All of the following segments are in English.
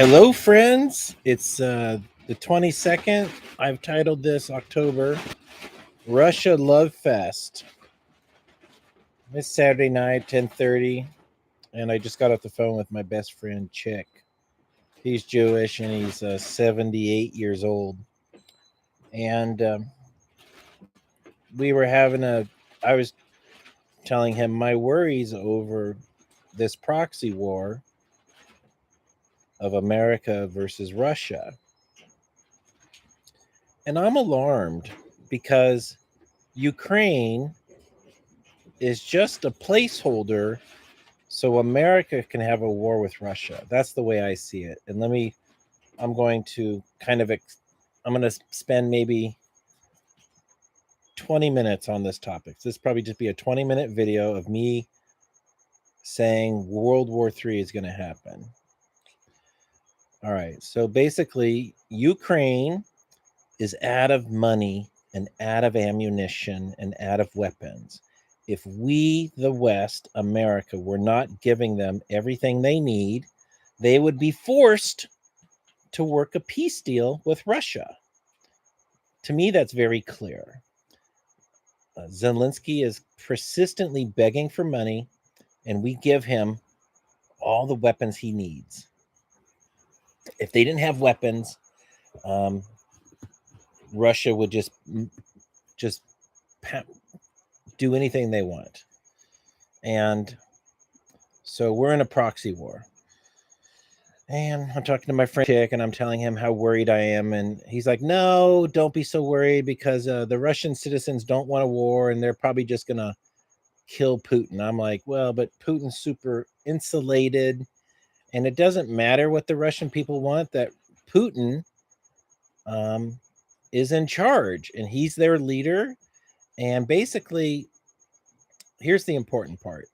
Hello, friends. It's the 22nd. I've titled this October Russia Love Fest. It's Saturday night, 10:30, and I just got off the phone with my best friend, Chick. He's Jewish, and he's 78 years old. And we were having I was telling him my worries over this proxy war of America versus Russia. And I'm alarmed because Ukraine is just a placeholder so America can have a war with Russia. That's the way I see it. And I'm going to I'm going to spend maybe 20 minutes on this topic. This probably just be a 20-minute video of me saying World War III is going to happen. All right. So basically, Ukraine is out of money and out of ammunition and out of weapons. If we, the West, America, were not giving them everything they need, they would be forced to work a peace deal with Russia. To me, that's very clear. Zelensky is persistently begging for money, and we give him all the weapons he needs. If they didn't have weapons, Russia would just do anything they want. And so we're in a proxy war. And I'm talking to my friend Chick, and I'm telling him how worried I am. And he's like, no, don't be so worried, because the Russian citizens don't want a war, and they're probably just going to kill Putin. I'm like, well, but Putin's super insulated, and it doesn't matter what the Russian people want, that Putin is in charge, and he's their leader. And basically, here's the important part.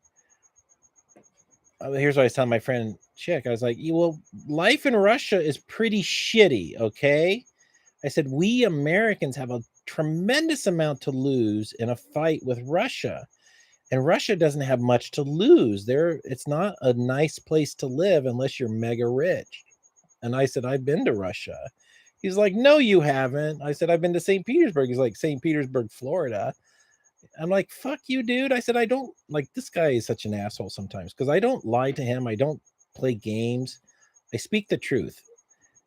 Here's what I was telling my friend Chick. I was like, well, life in Russia is pretty shitty, okay? I said, we Americans have a tremendous amount to lose in a fight with Russia. And Russia doesn't have much to lose. It's not a nice place to live unless you're mega rich. And I said, I've been to Russia. He's like, no, you haven't. I said, I've been to St. Petersburg. He's like, St. Petersburg, Florida. I'm like, fuck you, dude. I said, I don't like, this guy is such an asshole sometimes because I don't lie to him. I don't play games. I speak the truth.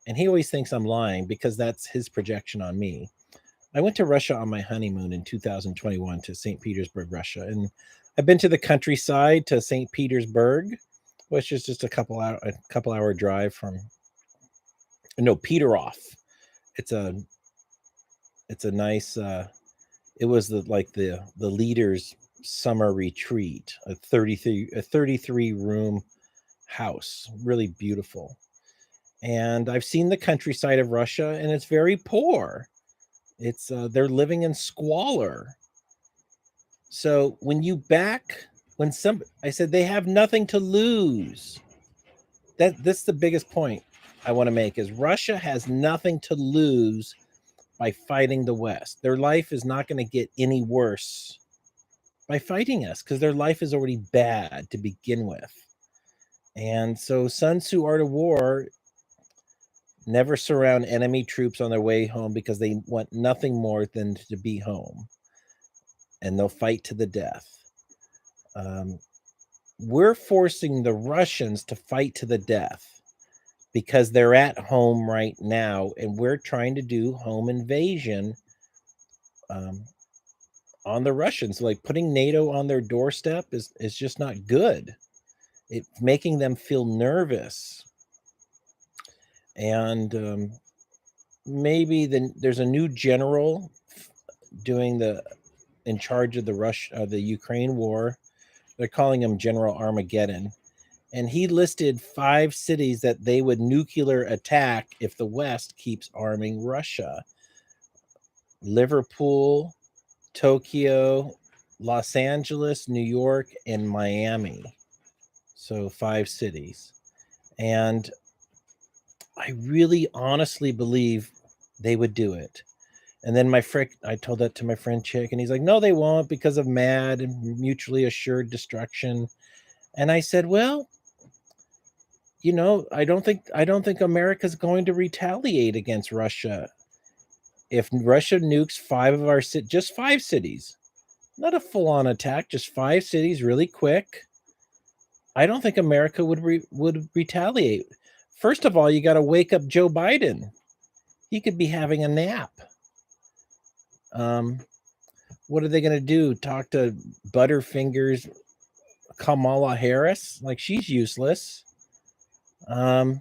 And he always thinks I'm lying because that's his projection on me. I went to Russia on my honeymoon in 2021 to St. Petersburg, Russia. And I've been to the countryside to St. Petersburg, which is just a couple hour drive from, no, Peterhof. It's a nice, it was the leader's summer retreat, a 33 room house, really beautiful. And I've seen the countryside of Russia, and it's very poor. It's they're living in squalor. So I said they have nothing to lose. That's the biggest point I want to make is Russia has nothing to lose by fighting the West. Their life is not going to get any worse by fighting us because their life is already bad to begin with. And so Sun Tzu Art of War, never surround enemy troops on their way home because they want nothing more than to be home. And they'll fight to the death. We're forcing the Russians to fight to the death because they're at home right now, and we're trying to do home invasion on the Russians. Like putting NATO on their doorstep is just not good. It's making them feel nervous. And maybe there's a new general in charge of the Ukraine war. They're calling him General Armageddon. And he listed 5 cities that they would nuclear attack if the West keeps arming Russia. Liverpool, Tokyo, Los Angeles, New York, and Miami. So 5 cities. And I really honestly believe they would do it. And then I told that to my friend Chick, and he's like, no, they won't because of MAD and mutually assured destruction. And I said, well, I don't think America's going to retaliate against Russia. If Russia nukes just 5 cities, not a full-on attack, just 5 cities really quick, I don't think America would retaliate. First of all, you got to wake up Joe Biden. He could be having a nap. What are they going to do? Talk to Butterfingers Kamala Harris? Like, she's useless. Our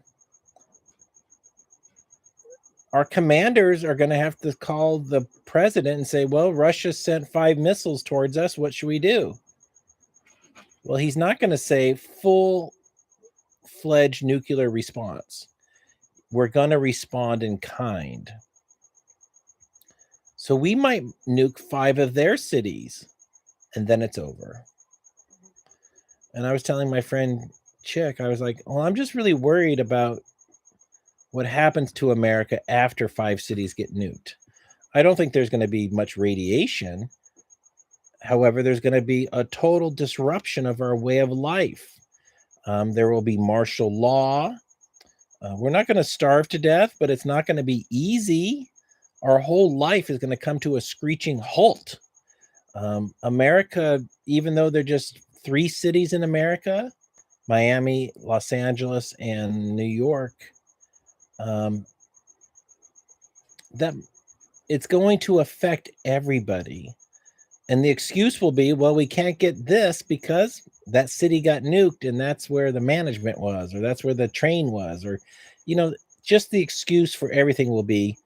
commanders are going to have to call the president and say, well, Russia sent 5 missiles towards us. What should we do? Well, he's not going to say full-fledged nuclear response. We're going to respond in kind. So we might nuke 5 of their cities, and then it's over. And I was telling my friend Chick, I was like, well, I'm just really worried about what happens to America after 5 cities get nuked. I don't think there's going to be much radiation. However, there's going to be a total disruption of our way of life. There will be martial law. We're not going to starve to death, but it's not going to be easy. Our whole life is going to come to a screeching halt. America, even though they're just 3 cities in America, Miami, Los Angeles, and New York, that it's going to affect everybody. And the excuse will be, well, we can't get this because that city got nuked and that's where the management was, or that's where the train was, or, just the excuse for everything will be,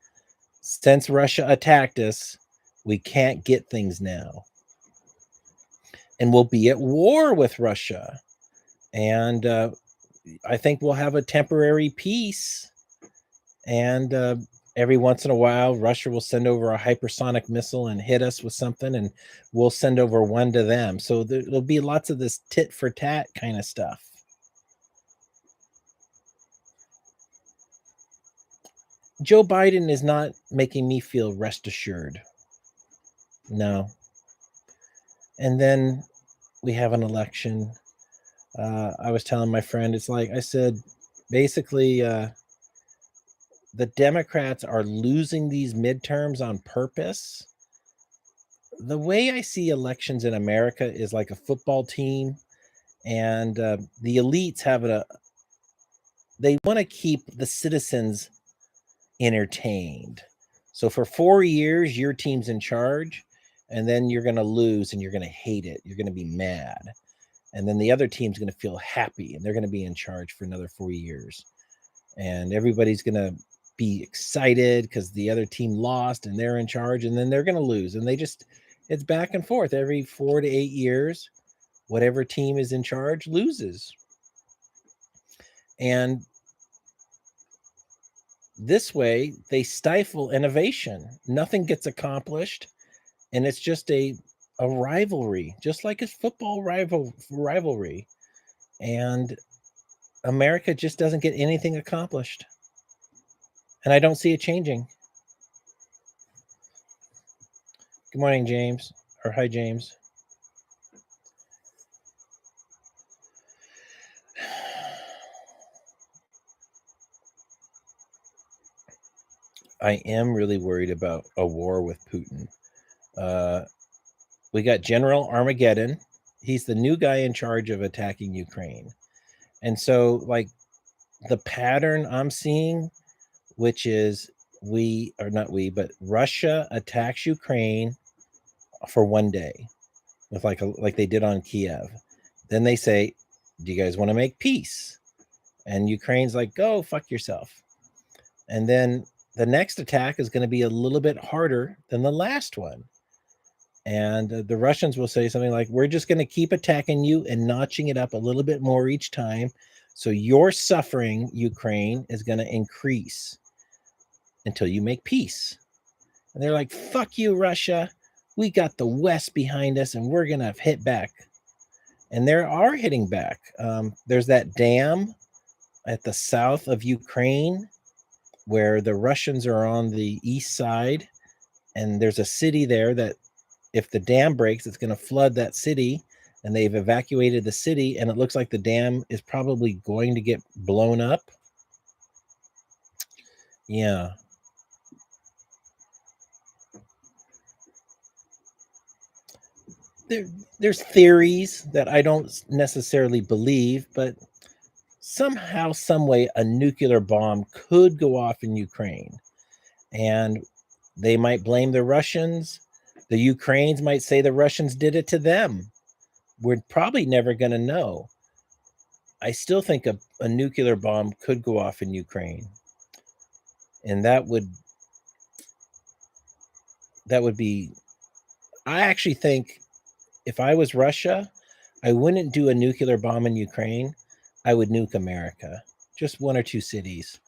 since Russia attacked us, we can't get things now. And we'll be at war with Russia. And I think we'll have a temporary peace. And every once in a while, Russia will send over a hypersonic missile and hit us with something, and we'll send over one to them. So there'll be lots of this tit for tat kind of stuff. Joe Biden is not making me feel rest assured. No. And then we have an election. I was telling my friend, it's like I said, basically, the Democrats are losing these midterms on purpose. The way I see elections in America is like a football team, and the elites they want to keep the citizens entertained. So for 4 years, your team's in charge, and then you're going to lose and you're going to hate it. You're going to be mad. And then the other team's going to feel happy, and they're going to be in charge for another 4 years. And everybody's going to be excited because the other team lost and they're in charge, and then they're going to lose. And it's back and forth every 4 to 8 years. Whatever team is in charge loses. And this way, they stifle innovation. Nothing gets accomplished, and it's just a rivalry, just like a football rivalry. And America just doesn't get anything accomplished. And I don't see it changing. Good morning, James. Or hi, James. I am really worried about a war with Putin. We got General Armageddon. He's the new guy in charge of attacking Ukraine. And so, like, the pattern I'm seeing, which is but Russia attacks Ukraine for one day with like they did on Kiev. Then they say, do you guys want to make peace? And Ukraine's like, go fuck yourself. And then the next attack is going to be a little bit harder than the last one. And the Russians will say something like, we're just going to keep attacking you and notching it up a little bit more each time. So your suffering, Ukraine, is going to increase until you make peace. And they're like, fuck you, Russia. We got the West behind us, and we're going to hit back. And they are hitting back. There's that dam at the south of Ukraine where the Russians are on the east side. And there's a city there that if the dam breaks, it's going to flood that city. and they've evacuated the city, and it looks like the dam is probably going to get blown up. Yeah. There's theories that I don't necessarily believe, but somehow, some way, a nuclear bomb could go off in Ukraine, and they might blame the Russians. The Ukrainians might say the Russians did it to them. We're probably never going to know. I still think a nuclear bomb could go off in Ukraine, and that would be. I actually think if I was Russia, I wouldn't do a nuclear bomb in Ukraine. I would nuke America, just one or two cities,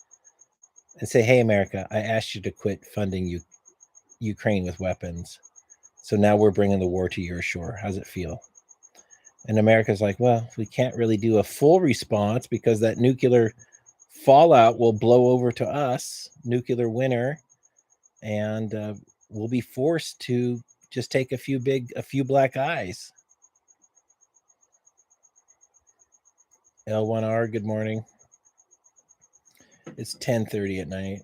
and say, "Hey, America, I asked you to quit funding Ukraine with weapons. So now we're bringing the war to your shore. How's it feel?" And America's like, "Well, we can't really do a full response because that nuclear fallout will blow over to us, nuclear winter, and we'll be forced to just take a few black eyes." L1R, good morning. It's 10:30 at night.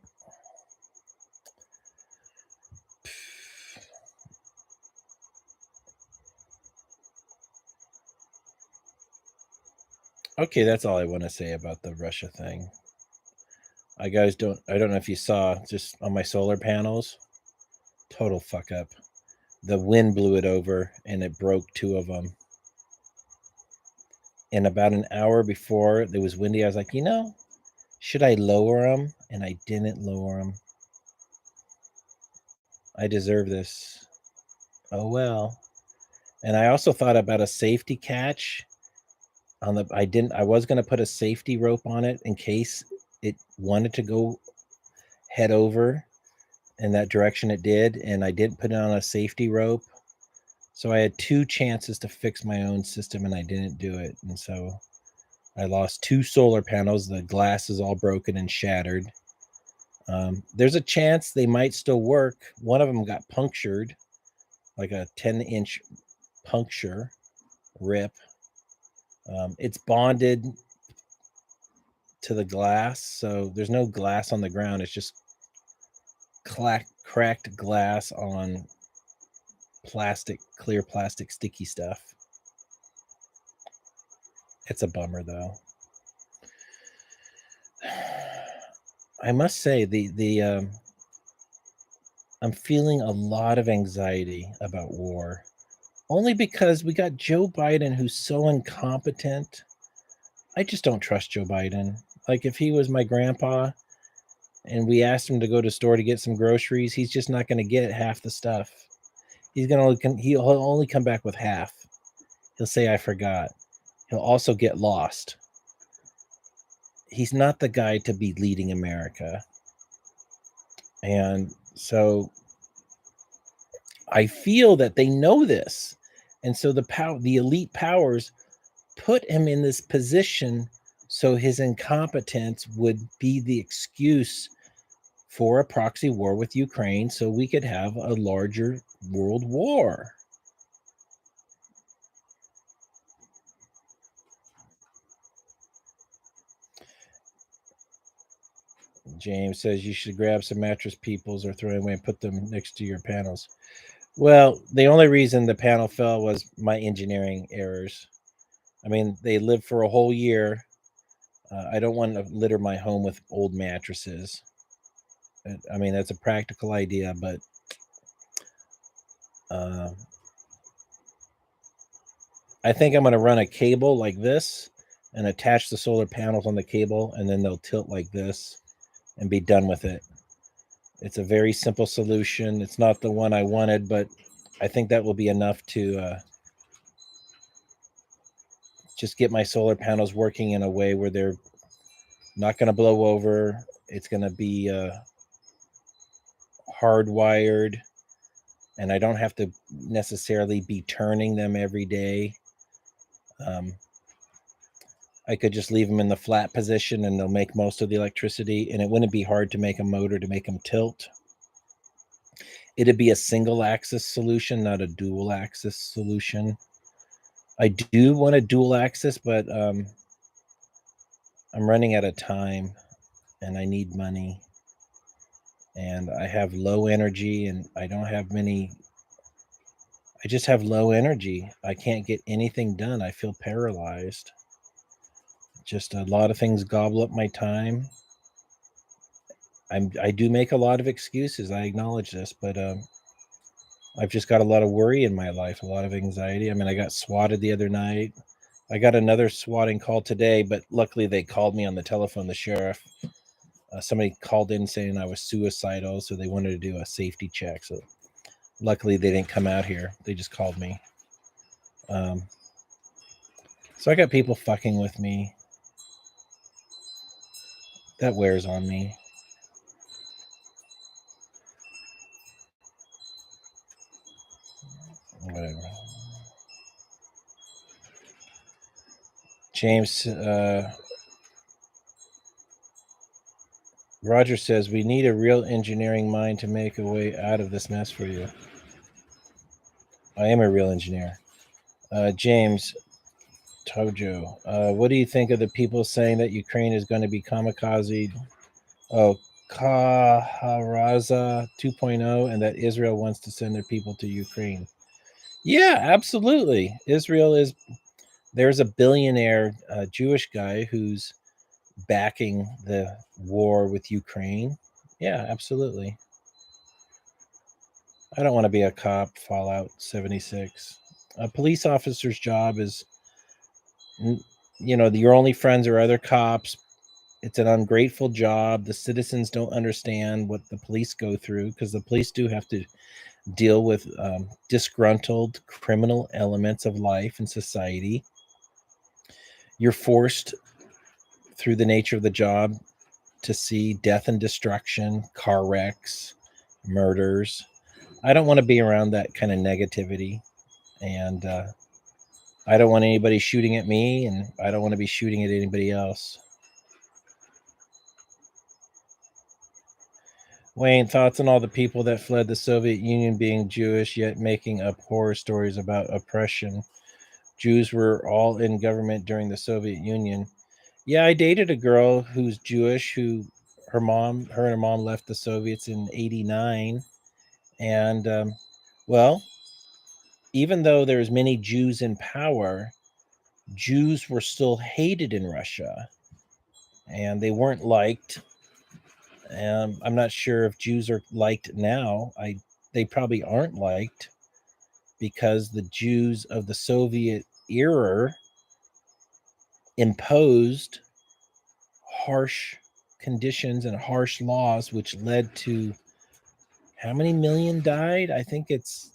Okay, that's all I want to say about the Russia thing. I don't know if you saw just on my solar panels, total fuck up. The wind blew it over and it broke two of them. And about an hour before it was windy, I was like, should I lower them? And I didn't lower them. I deserve this. Oh well. And I also thought about a safety catch on the. I was going to put a safety rope on it in case it wanted to go head over in that direction it did, and I didn't put it on a safety rope. So I had two chances to fix my own system, and I didn't do it. And so I lost two solar panels. The glass is all broken and shattered. There's a chance they might still work. One of them got punctured, like a 10-inch puncture rip. It's bonded to the glass, so there's no glass on the ground. It's just cracked glass on clear plastic, sticky stuff. It's a bummer, though. I must say, I'm feeling a lot of anxiety about war, only because we got Joe Biden, who's so incompetent. I just don't trust Joe Biden. Like, if he was my grandpa and we asked him to go to the store to get some groceries, he's just not going to get half the stuff. He'll only come back with half. He'll say, "I forgot." He'll also get lost. He's not the guy to be leading America. And so I feel that they know this. And so the elite powers put him in this position so his incompetence would be the excuse for a proxy war with Ukraine so we could have a larger world war. James says you should grab some mattress peoples or throw away and put them next to your panels. Well, the only reason the panel fell was my engineering errors. I mean, they lived for a whole year. I don't want to litter my home with old mattresses. I mean, that's a practical idea, but I think I'm going to run a cable like this and attach the solar panels on the cable, and then they'll tilt like this and be done with it. It's a very simple solution. It's not the one I wanted, but I think that will be enough to just get my solar panels working in a way where they're not going to blow over. It's going to be hardwired, and I don't have to necessarily be turning them every day. I could just leave them in the flat position and they'll make most of the electricity, and it wouldn't be hard to make a motor to make them tilt. It'd be a single axis solution, not a dual axis solution. I do want a dual access, but I'm running out of time and I need money. And I have low energy and I don't have many. I just have low energy. I can't get anything done. I feel paralyzed. Just a lot of things gobble up my time. I do make a lot of excuses. I acknowledge this, but I've just got a lot of worry in my life, a lot of anxiety. I mean, I got swatted the other night. I got another swatting call today, but luckily they called me on the telephone, the sheriff. Somebody called in saying I was suicidal, so they wanted to do a safety check. So luckily they didn't come out here. They just called me. Um, so I got people fucking with me. That wears on me. Whatever. James, Roger says, we need a real engineering mind to make a way out of this mess for you. I am a real engineer. James, Tojo, what do you think of the people saying that Ukraine is going to be kamikaze? Oh, Kaharaza 2.0, and that Israel wants to send their people to Ukraine. Yeah, absolutely. Israel is, there's a billionaire Jewish guy who's backing the war with Ukraine. Yeah, absolutely. I don't want to be a cop, Fallout 76. A police officer's job is, your only friends are other cops. It's an ungrateful job. The citizens don't understand what the police go through because the police do have to deal with disgruntled criminal elements of life and society. You're forced through the nature of the job to see death and destruction, car wrecks, murders. I don't want to be around that kind of negativity. And I don't want anybody shooting at me, and I don't want to be shooting at anybody else. Wayne, thoughts on all the people that fled the Soviet Union being Jewish, yet making up horror stories about oppression? Jews were all in government during the Soviet Union. Yeah, I dated a girl who's Jewish who her and her mom left the Soviets in 89. And, well, even though there's many Jews in power, Jews were still hated in Russia and they weren't liked. I'm not sure if Jews are liked now. They probably aren't liked because the Jews of the Soviet era imposed harsh conditions and harsh laws, which led to how many million died? I think it's,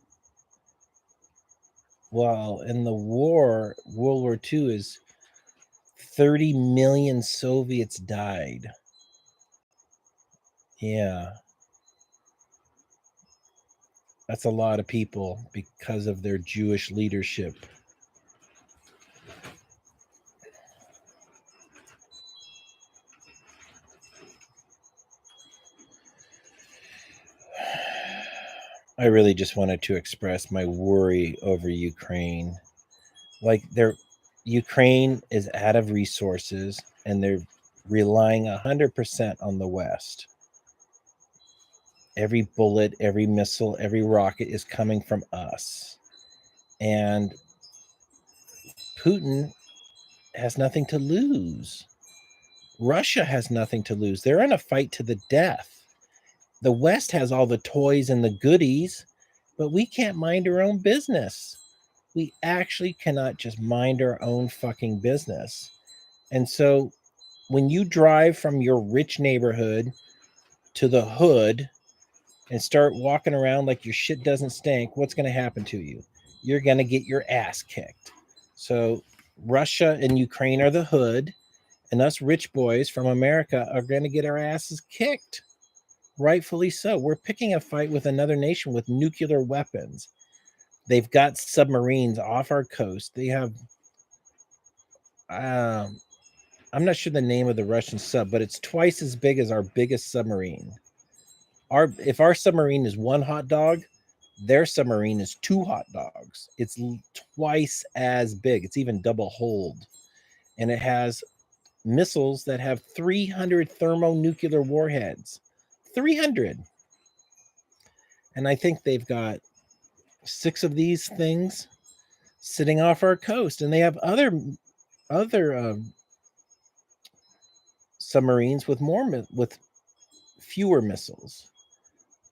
well, in the war, World War II is 30 million Soviets died. Yeah. That's a lot of people because of their Jewish leadership. I really just wanted to express my worry over Ukraine. Like Ukraine is out of resources and they're relying 100% on the West. Every bullet, every missile, every rocket is coming from us. And Putin has nothing to lose. Russia has nothing to lose. They're in a fight to the death. The West has all the toys and the goodies, but we can't mind our own business. We actually cannot just mind our own fucking business. And so when you drive from your rich neighborhood to the hood and start walking around like your shit doesn't stink, what's going to happen to you? You're going to get your ass kicked. So Russia and Ukraine are the hood, and us rich boys from America are going to get our asses kicked. Rightfully so. We're picking a fight with another nation with nuclear weapons. They've got submarines off our coast. They have, I'm not sure the name of the Russian sub, but it's twice as big as our biggest submarine. If our submarine is one hot dog, Their submarine is 2 hot dogs. It's twice as big. It's even double hulled. And it has missiles that have 300 thermonuclear warheads. 300. And I think they've got 6 of these things sitting off our coast, and they have other submarines with with fewer missiles.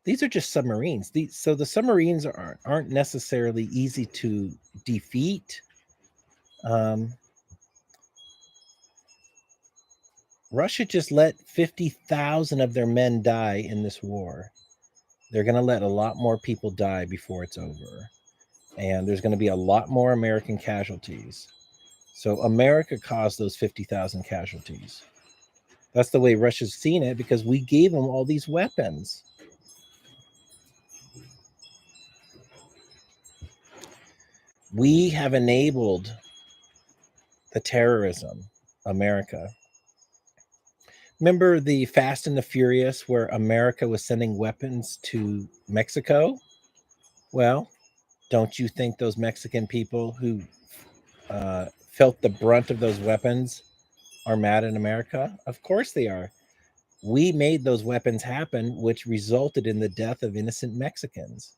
These are just submarines. So the submarines aren't necessarily easy to defeat. Russia just let 50,000 of their men die in this war. They're going to let a lot more people die before it's over. And there's going to be a lot more American casualties. So America caused those 50,000 casualties. That's the way Russia's seen it, because we gave them all these weapons. We have enabled the terrorism, America. Remember the Fast and the Furious, where America was sending weapons to Mexico? Well, don't you think those Mexican people who felt the brunt of those weapons are mad at America? Of course they are. We made those weapons happen, which resulted in the death of innocent Mexicans.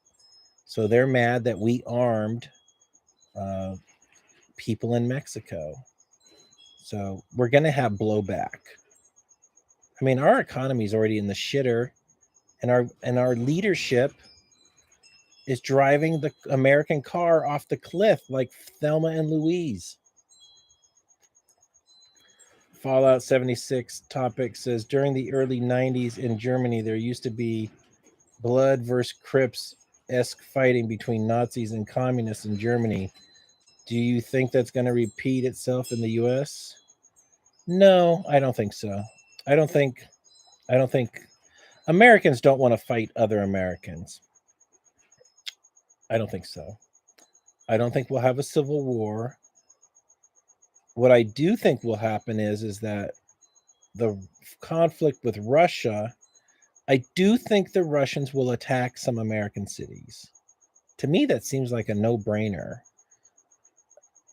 So they're mad that we armed people in Mexico. So we're going to have blowback. I mean, our economy is already in the shitter, and our leadership is driving the American car off the cliff like Thelma and Louise. Fallout 76 topic says, during the early 90s in Germany, there used to be blood versus Crips-esque fighting between Nazis and communists in Germany. Do you think that's going to repeat itself in the US? No, I don't think so. I don't think Americans don't want to fight other Americans. I don't think so. I don't think we'll have a civil war. What I do think will happen is that the conflict with Russia, I do think the Russians will attack some American cities. To me, that seems like a no-brainer.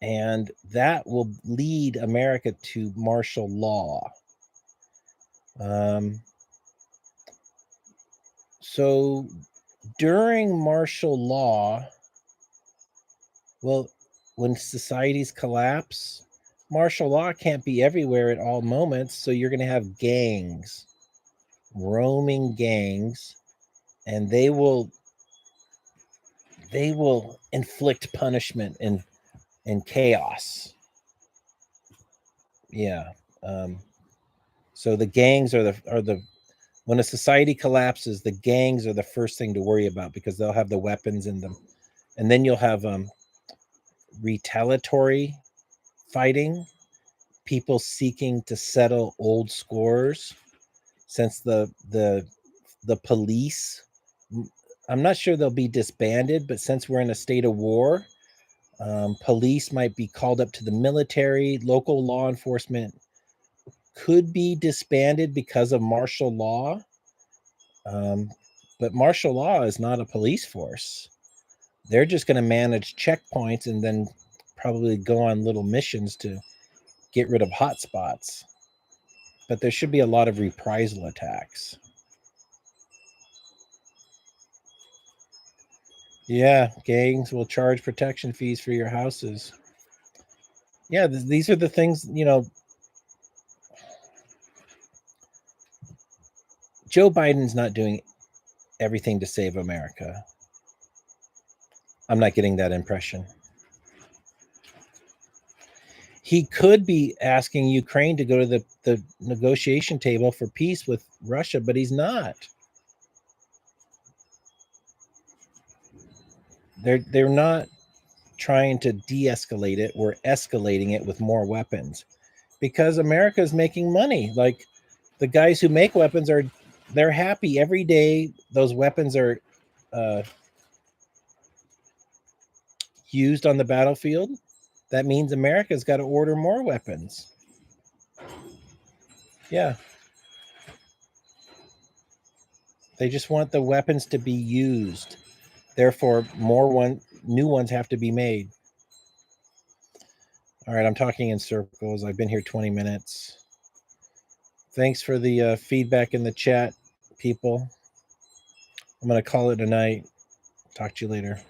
And that will lead America to martial law. So during martial law, well, when societies collapse, martial law can't be everywhere at all moments. So you're going to have gangs, roaming gangs, and they will inflict punishment and chaos. Yeah. So the gangs are the when a society collapses, the gangs are the first thing to worry about, because they'll have the weapons in them, and then you'll have retaliatory fighting, people seeking to settle old scores, since the police, I'm not sure they'll be disbanded, but since we're in a state of war, police might be called up to the military. Local law enforcement could be disbanded because of martial law. But martial law is not a police force. They're just going to manage checkpoints and then probably go on little missions to get rid of hotspots. But there should be a lot of reprisal attacks. Yeah, gangs will charge protection fees for your houses. Yeah, these are the things, Joe Biden's not doing everything to save America. I'm not getting that impression. He could be asking Ukraine to go to the negotiation table for peace with Russia, but he's not. They're not trying to de-escalate it. We're escalating it with more weapons, because America is making money. Like, the guys who make weapons they're happy every day those weapons are used on the battlefield. That means America's got to order more weapons. Yeah. They just want the weapons to be used. Therefore, new ones have to be made. All right, I'm talking in circles. I've been here 20 minutes. Thanks for the feedback in the chat, people. I'm going to call it a night. Talk to you later.